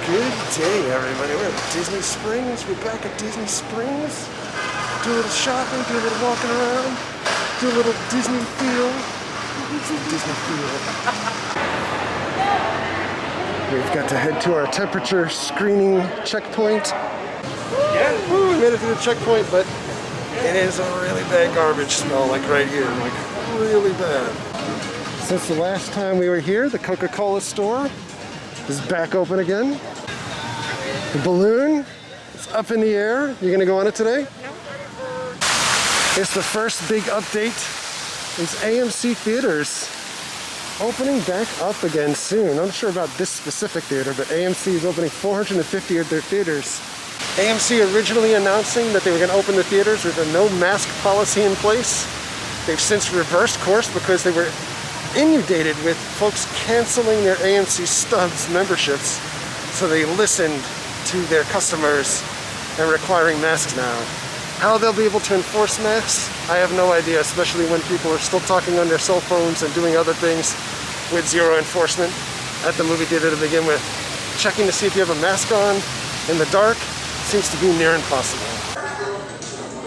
Good day, everybody. We're at Disney Springs. We're back at Disney Springs. Do a little shopping, do a little walking around, do a little Disney feel. Disney feel. We've got to head to our temperature screening checkpoint. Woo, we made it to the checkpoint, but it is a really bad garbage smell, like right here, like really bad. Since the last time we were here, the Coca-Cola store is back open again. The balloon is up in the air. You gonna go on it today? It's the first big update. It's AMC theaters opening back up again soon. I'm not sure about this specific theater, but AMC is opening 450 of their theaters. AMC originally announcing that they were gonna open the theaters with a no mask policy in place. They've since reversed course because they were inundated with folks canceling their AMC Stubs memberships, so they listened to their customers and requiring masks now. How they'll be able to enforce masks, I have no idea, especially when people are still talking on their cell phones and doing other things with zero enforcement at the movie theater to begin with. Checking to see if you have a mask on in the dark seems to be near impossible.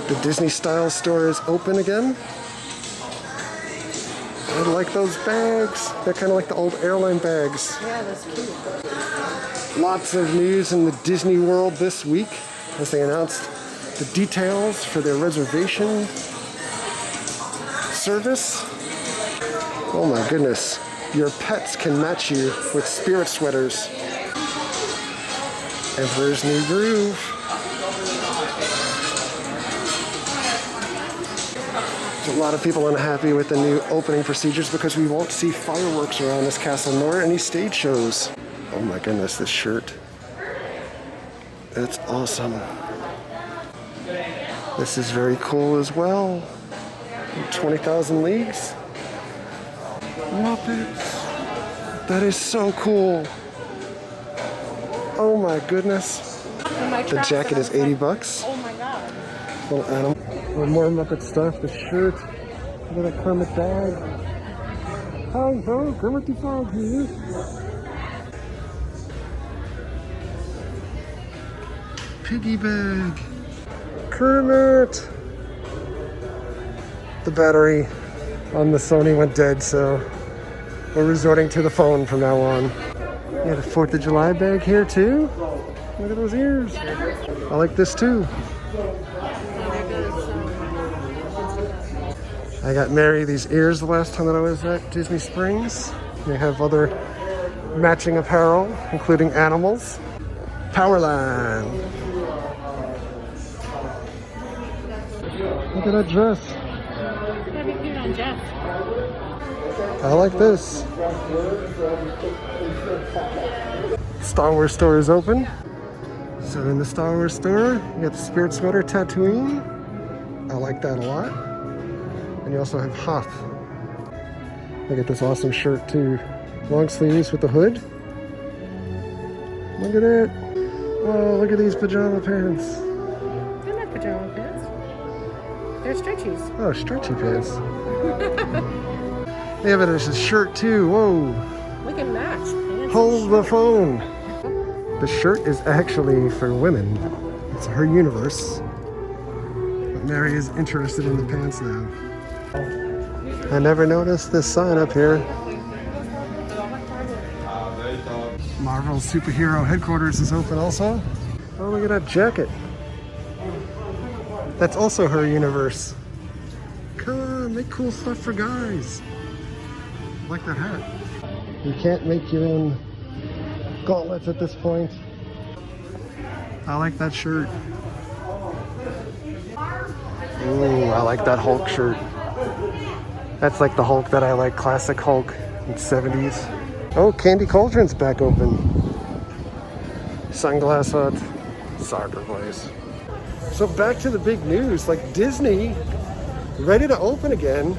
The Disney Style store is open again. I like those bags. They're kind of like the old airline bags. Yeah, that's cute. Lots of news in the Disney World this week as they announced the details for their reservation service. Oh my goodness. Your pets can match you with spirit sweaters. Emperor's New Groove. A lot of people unhappy with the new opening procedures because we won't see fireworks around this castle nor any stage shows. Oh my goodness, this shirt. That's awesome. This is very cool as well. 20,000 Leagues. Muppets. That is so cool. Oh my goodness. The jacket is 80 bucks. Oh my god. Little animal. More Muppet stuff, the shirt, look at that Kermit bag. Hi, ho, Kermit the Frog here. Piggy bag. Kermit. The battery on the Sony went dead, so we're resorting to the phone from now on. You have a 4th of July bag here too. Look at those ears. I like this too. I got Mary these ears the last time that I was at Disney Springs. They have other matching apparel, including animals. Powerline. Look at that dress. That'd be cute on Jeff. I like this. Star Wars store is open. So in the Star Wars store, you got the Spirit Sweater Tatooine. I like that a lot. And you also have Hoth. Look at this awesome shirt too. Long sleeves with the hood. Look at it. Whoa, look at these pajama pants. They're not pajama pants. They're stretchies. Oh, stretchy pants. Yeah, but there's a shirt too. Whoa. We can match. Hold the phone. The shirt is actually for women. It's her universe. But Mary is interested in the pants now. I never noticed this sign up here. Marvel Superhero Headquarters is open also. Oh, look at that jacket. That's also her universe. Come on, make cool stuff for guys. I like that hat. You can't make your own gauntlets at this point. I like that shirt. Ooh, I like that Hulk shirt. That's like the Hulk that I like, classic Hulk in the 70s. Oh, Candy Cauldron's back open. Sunglass Hut, soccer place. So back to the big news, like Disney, ready to open again.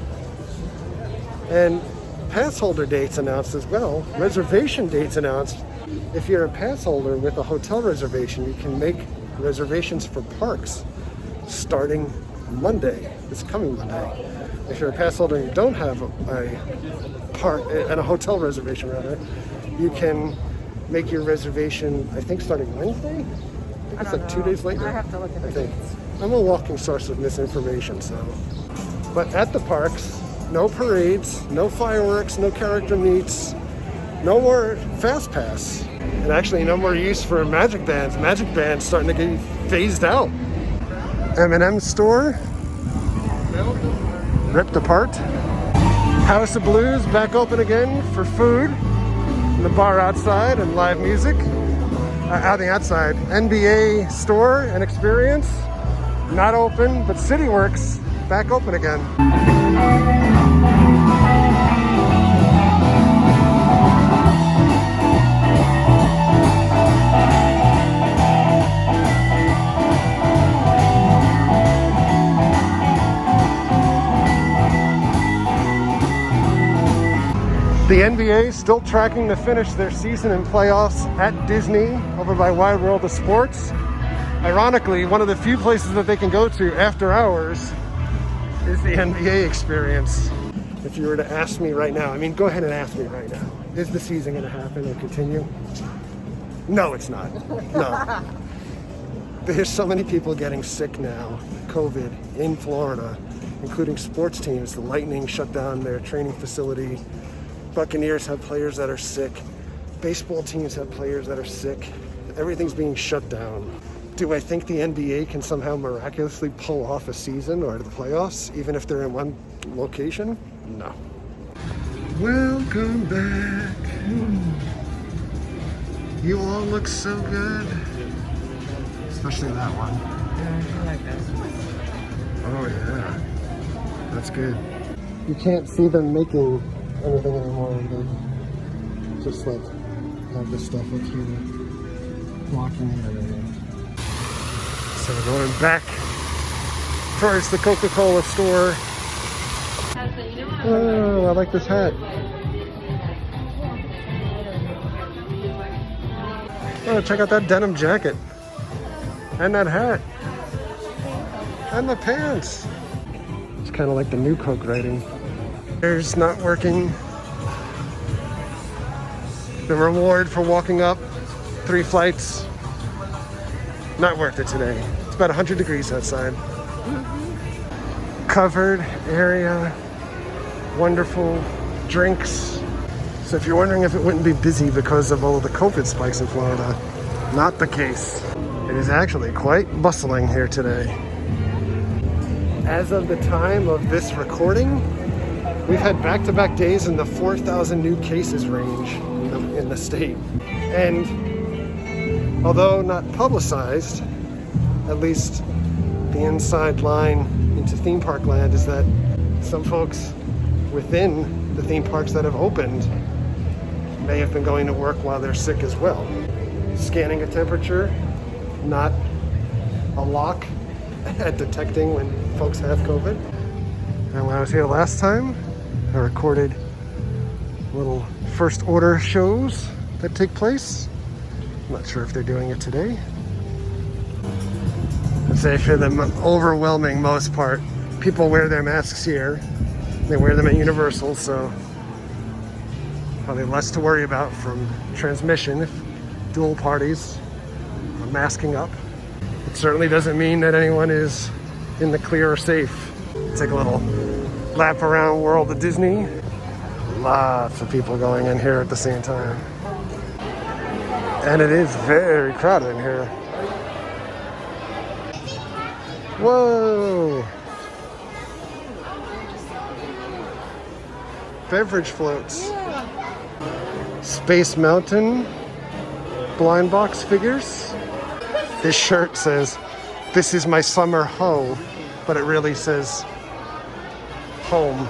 And pass holder dates announced as well. Reservation dates announced. If you're a pass holder with a hotel reservation, you can make reservations for parks starting Monday, this coming Monday. If you're a pass holder and you don't have a park and a hotel reservation rather, you can make your reservation, I think starting Wednesday? I think it's like 2 days later. I have to look at the dates. I'm a walking source of misinformation, so. But at the parks, no parades, no fireworks, no character meets, no more Fast Pass. And actually no more use for magic bands. Magic bands starting to get phased out. M&M store, ripped apart. House of Blues back open again for food. And the bar outside and live music. Out the outside. NBA store and experience, not open, but City Works back open again. The NBA still tracking to finish their season and playoffs at Disney over by Wide World of Sports. Ironically, one of the few places that they can go to after hours is the NBA experience. If you were to ask me right now, I mean, go ahead and ask me right now, is the season going to happen or continue? No, it's not. No. There's so many people getting sick now, COVID, in Florida, including sports teams. The Lightning shut down their training facility. Buccaneers have players that are sick. Baseball teams have players that are sick. Everything's being shut down. Do I think the NBA can somehow miraculously pull off a season or the playoffs, even if they're in one location? No. Welcome back. You all look so good. Especially that one. Yeah, I like this. Oh yeah. That's good. You can't see them making anything anymore. They just like have this stuff up here blocking the area. So we're going back towards the Coca-Cola store. Oh, I like this hat. Oh, check out that denim jacket. And that hat. And the pants. It's kind of like the new Coke writing. There's not working. The reward for walking up 3 flights. Not worth it today. It's about 100 degrees outside. Covered area. Wonderful drinks. So if you're wondering if it wouldn't be busy because of all of the COVID spikes in Florida, not the case. It is actually quite bustling here today. As of the time of this recording, we've had back-to-back days in the 4,000 new cases range in the state. And although not publicized, at least the inside line into theme park land is that some folks within the theme parks that have opened may have been going to work while they're sick as well. Scanning a temperature, not a lock at detecting when folks have COVID. And when I was here last time, I recorded little first order shows that take place. I'm not sure if they're doing it today. I'd say for the overwhelming most part, people wear their masks here. They wear them at Universal, so probably less to worry about from transmission if dual parties are masking up. It certainly doesn't mean that anyone is in the clear or safe. Take a little lap around World of Disney. Lots of people going in here at the same time. And it is very crowded in here. Whoa! Beverage floats. Space Mountain blind box figures. This shirt says, "This is my summer home," but it really says home.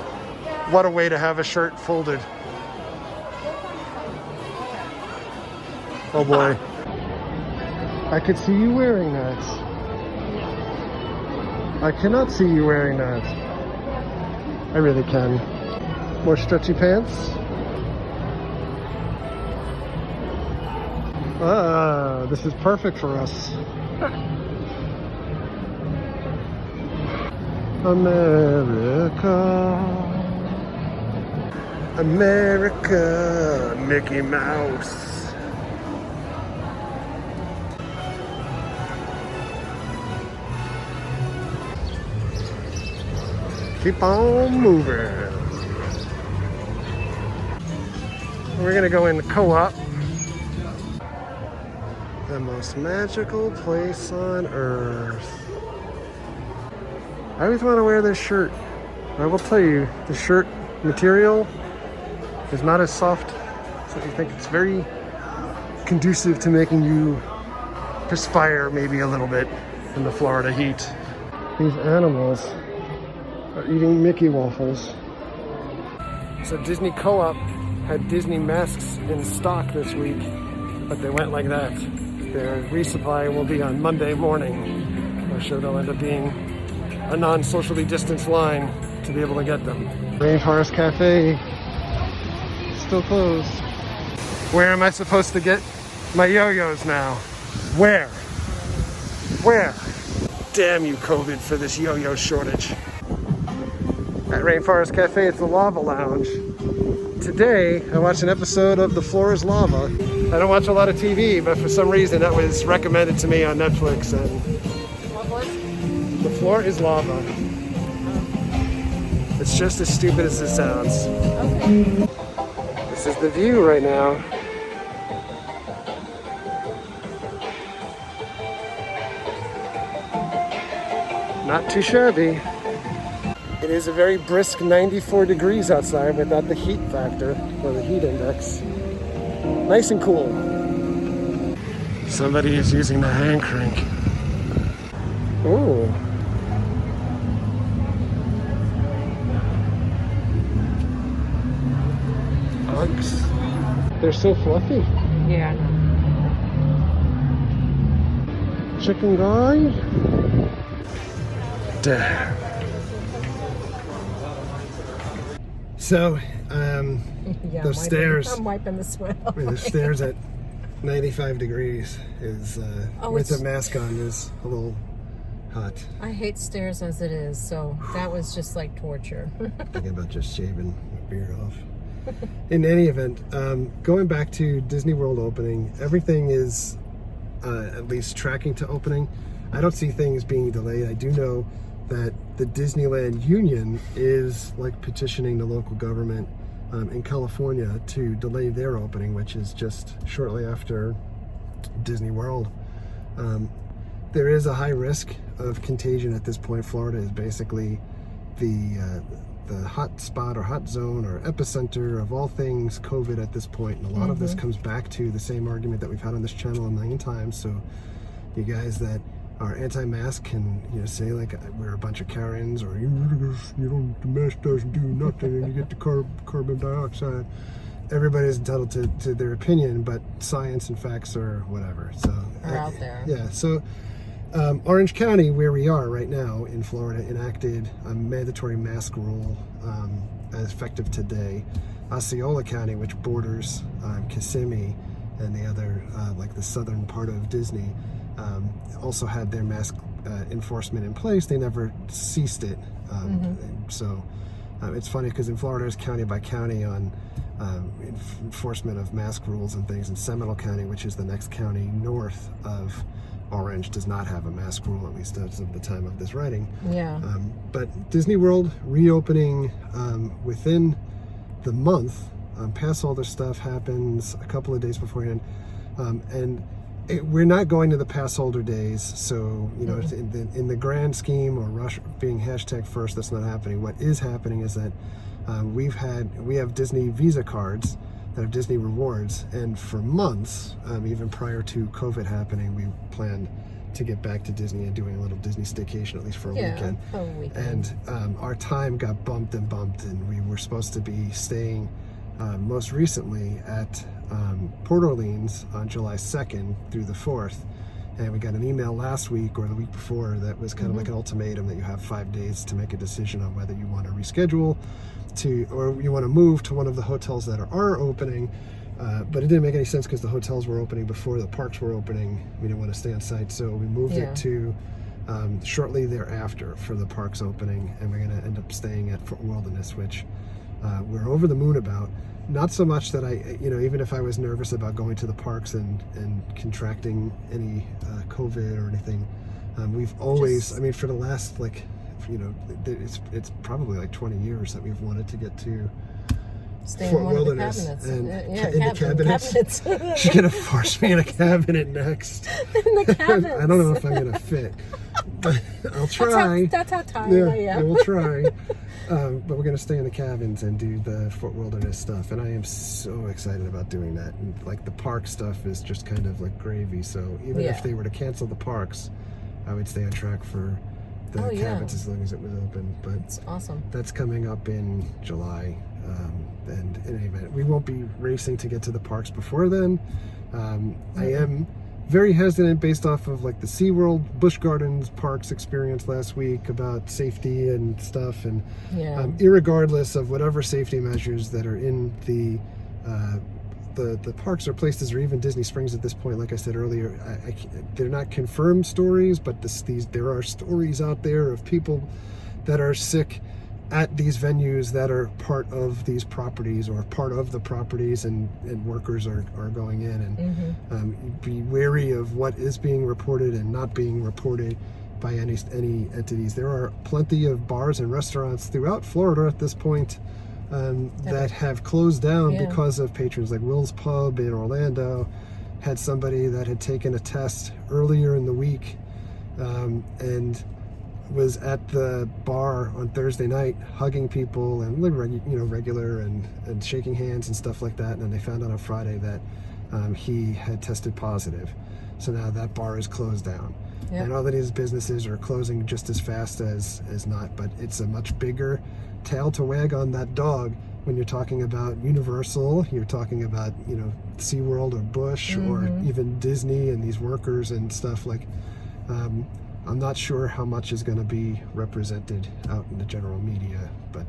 What a way to have a shirt folded. Oh boy. I could see you wearing that. I cannot see you wearing that. I really can. More stretchy pants. Ah, this is perfect for us. America. America, Mickey Mouse. Keep on moving. We're gonna go in co-op. The most magical place on earth. I always want to wear this shirt. I will tell you, the shirt material is not as soft as you think. It's very conducive to making you perspire maybe a little bit in the Florida heat. These animals are eating Mickey waffles. So Disney Co-op had Disney masks in stock this week, but they went like that. Their resupply will be on Monday morning. I'm sure they'll end up being a non-socially distanced line to be able to get them. Rainforest Cafe, still closed. Where am I supposed to get my yo-yos now? Where? Where? Damn you, COVID, for this yo-yo shortage. At Rainforest Cafe, it's the Lava Lounge. Today, I watched an episode of The Floor is Lava. I don't watch a lot of TV, but for some reason that was recommended to me on Netflix. And What was? The Floor is Lava. It's just as stupid as it sounds. Okay. This is the view right now. Not too shabby. It is a very brisk 94 degrees outside without the heat factor or the heat index. Nice and cool. Somebody is using the hand crank. Ooh. Bugs. They're so fluffy. Yeah. Chicken guy. Damn. So, Yeah, those stairs. I'm wiping the sweat off. The stairs at 95 degrees is, with a mask on, is a little hot. I hate stairs as it is, so that was just like torture. Thinking about just shaving my beard off. In any event, going back to Disney World opening, everything is at least tracking to opening. I don't see things being delayed. I do know that the Disneyland Union is like petitioning the local government in California to delay their opening, which is just shortly after Disney World. There is a high risk of contagion at this point. Florida is basically the hot spot or hot zone or epicenter of all things COVID at this point. And a lot of this comes back to the same argument that we've had on this channel a million times. So you guys that are anti-mask can, say like we're a bunch of Karens, or the mask doesn't do nothing and you get the carbon dioxide. Everybody's entitled to their opinion, but science and facts are whatever. So Are out there. Yeah. So Orange County, where we are right now in Florida, enacted a mandatory mask rule as effective today. Osceola County, which borders Kissimmee and the other, like the southern part of Disney, also had their mask enforcement in place. They never ceased it. So it's funny because in Florida it's county by county on enforcement of mask rules and things. In Seminole County, which is the next county north of Orange, does not have a mask rule, at least as of the time of this writing. Yeah. But Disney World reopening within the month. Pass holder stuff happens a couple of days beforehand, and we're not going to the pass holder days. So in the grand scheme, or rush being hashtag first, that's not happening. What is happening is that we have Disney Visa cards that have Disney rewards, and for months, even prior to COVID happening, we planned to get back to Disney and doing a little Disney staycation, at least for a weekend. For a weekend. And our time got bumped, and we were supposed to be staying most recently at Port Orleans on July 2nd through the 4th. And we got an email last week or the week before that was kind of like an ultimatum that you have 5 days to make a decision on whether you want to reschedule or you want to move to one of the hotels that are opening. But it didn't make any sense because the hotels were opening before the parks were opening. We didn't want to stay on site, so we moved it to shortly thereafter for the parks opening, and we're going to end up staying at Fort Wilderness, which we're over the moon about. Not so much that even if I was nervous about going to the parks and contracting any COVID or anything, we've always, for the last it's probably like 20 years that we've wanted to get to Stay in Fort one of the Wilderness cabinets. and in the cabinets. cabinets. She's gonna force me in a cabinet next. In the cabinets. I don't know if I'm gonna fit, but I'll try. That's how tired I am. We'll try. But we're gonna stay in the cabins and do the Fort Wilderness stuff, and I am so excited about doing that. And like the park stuff is just kind of like gravy. So even if they were to cancel the parks, I would stay on track for the cabins as long as it was open. But it's awesome. That's coming up in July. And in any event, we won't be racing to get to the parks before then. I am very hesitant based off of like the SeaWorld Busch Gardens parks experience last week about safety and stuff. And irregardless of whatever safety measures that are in the parks or places, or even Disney Springs at this point, like I said earlier, they're not confirmed stories, but there are stories out there of people that are sick at these venues that are part of these properties or part of the properties, and workers are going in, and be wary of what is being reported and not being reported by any entities. There are plenty of bars and restaurants throughout Florida at this point that have closed down because of patrons. Like Will's Pub in Orlando had somebody that had taken a test earlier in the week and was at the bar on Thursday night hugging people and regular and shaking hands and stuff like that, and then they found out on Friday that he had tested positive. So now that bar is closed down. And all of these businesses are closing just as fast as not, but it's a much bigger tail to wag on that dog when you're talking about Universal, you're talking about SeaWorld or Busch or even Disney and these workers and stuff. Like I'm not sure how much is going to be represented out in the general media, but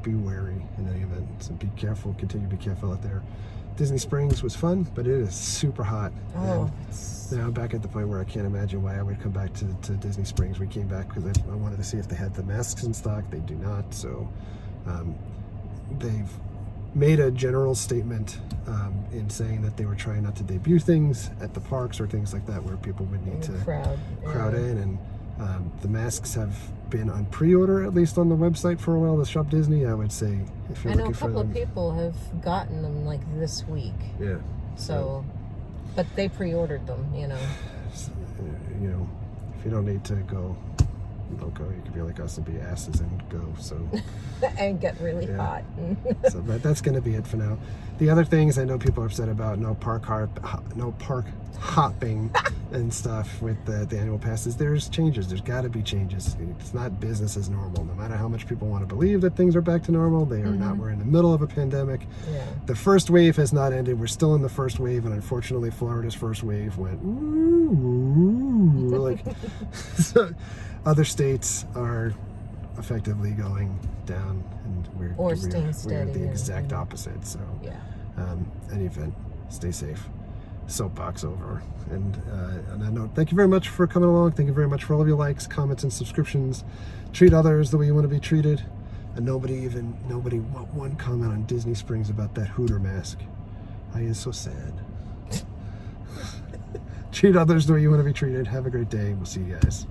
be wary in any event. So be careful, continue to be careful out there. Disney Springs was fun, but it is super hot. Now I'm back at the point where I can't imagine why I would come back to Disney Springs. We came back because I wanted to see if they had the masks in stock. They do not, so they've made a general statement in saying that they were trying not to debut things at the parks or things like that where people would need to crowd in, and the masks have been on pre-order, at least on the website for a while. The Shop Disney, I would say, if you're looking for them. I know a couple of people have gotten them like this week. Yeah. So, but they pre-ordered them, If you don't need to go, don't go. You could be like us and be asses and go. So and get really hot. So that's going to be it for now. The other things I know people are upset about: no park hopping and stuff with the annual passes. There's changes. There's got to be changes. It's not business as normal. No matter how much people want to believe that things are back to normal, they are not. We're in the middle of a pandemic. The first wave has not ended. We're still in the first wave, and unfortunately, Florida's first wave went like. So, other states are effectively going down, and we're the exact opposite. So, any event, stay safe. Soapbox over. And on that note, thank you very much for coming along. Thank you very much for all of your likes, comments, and subscriptions. Treat others the way you want to be treated. And nobody one comment on Disney Springs about that Hooter mask. I is so sad. Treat others the way you want to be treated. Have a great day. We'll see you guys.